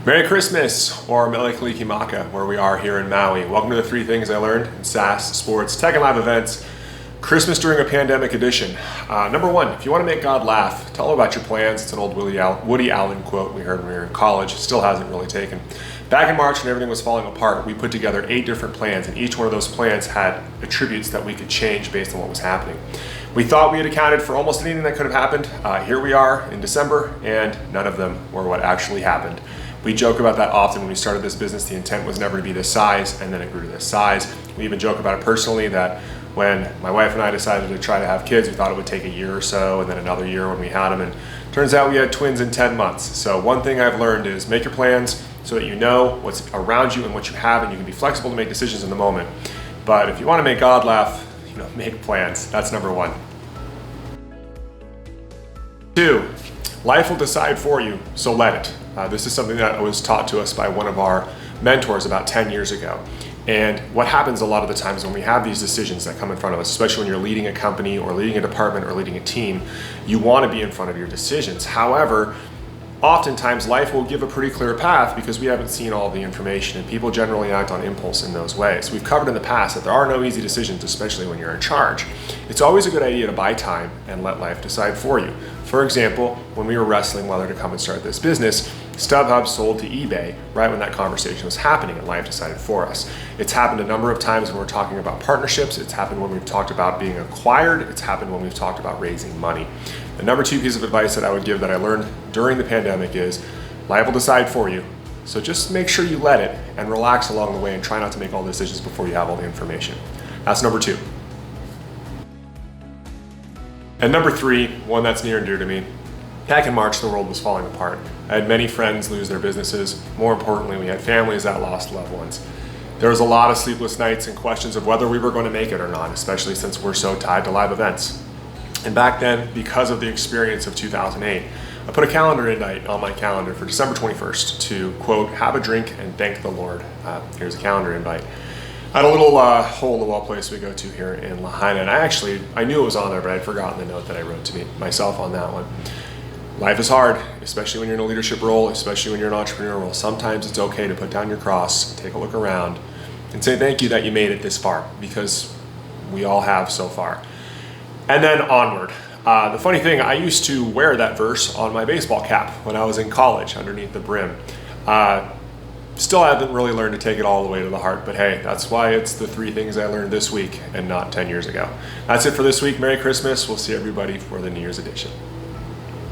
Merry Christmas, or Mele Kalikimaka, where we are here in Maui. Welcome to the 3 Things I Learned in SaaS, Sports, Tech, and Live Events. Christmas during a pandemic edition. Number 1, if you want to make God laugh, tell him about your plans. It's an old Woody Allen quote we heard when we were in college. Still hasn't really taken. Back in March when everything was falling apart, we put together 8 different plans, and each one of those plans had attributes that we could change based on what was happening. We thought we had accounted for almost anything that could have happened. Here we are in December, and none of them were what actually happened. We joke about that often when we started this business. The intent was never to be this size, and then it grew to this size. We even joke about it personally that when my wife and I decided to try to have kids, we thought it would take a year or so, and then another year when we had them, and turns out we had twins in 10 months. So one thing I've learned is make your plans so that you know what's around you and what you have, and you can be flexible to make decisions in the moment. But if you want to make God laugh, make plans. That's number 1. 2, life will decide for you, so let it. This is something that was taught to us by one of our mentors about 10 years ago. And what happens a lot of the times when we have these decisions that come in front of us, especially when you're leading a company or leading a department or leading a team, you want to be in front of your decisions. However, oftentimes life will give a pretty clear path because we haven't seen all the information, and people generally act on impulse in those ways. We've covered in the past that there are no easy decisions, especially when you're in charge. It's always a good idea to buy time and let life decide for you. For example, when we were wrestling whether to come and start this business, StubHub sold to eBay right when that conversation was happening, and life decided for us. It's happened a number of times when we're talking about partnerships. It's happened when we've talked about being acquired. It's happened when we've talked about raising money. The number 2 piece of advice that I would give that I learned during the pandemic is life will decide for you. So just make sure you let it and relax along the way and try not to make all the decisions before you have all the information. That's number 2. And number 3, one that's near and dear to me. Back in March, the world was falling apart. I had many friends lose their businesses. More importantly, we had families that lost loved ones. There was a lot of sleepless nights and questions of whether we were going to make it or not, especially since we're so tied to live events. And back then, because of the experience of 2008, I put a calendar invite on my calendar for December 21st to, quote, have a drink and thank the Lord. Here's a calendar invite. At a little hole-in-the-wall place we go to here in Lahaina, and I knew it was on there, but I'd forgotten the note that I wrote to myself on that one. Life is hard, especially when you're in a leadership role, especially when you're an entrepreneur role. Sometimes it's okay to put down your cross, take a look around, and say thank you that you made it this far, because we all have so far. And then onward. The funny thing, I used to wear that verse on my baseball cap when I was in college underneath the brim. Still haven't really learned to take it all the way to the heart, but hey, that's why it's the 3 things I learned this week and not 10 years ago. That's it for this week. Merry Christmas. We'll see everybody for the New Year's edition.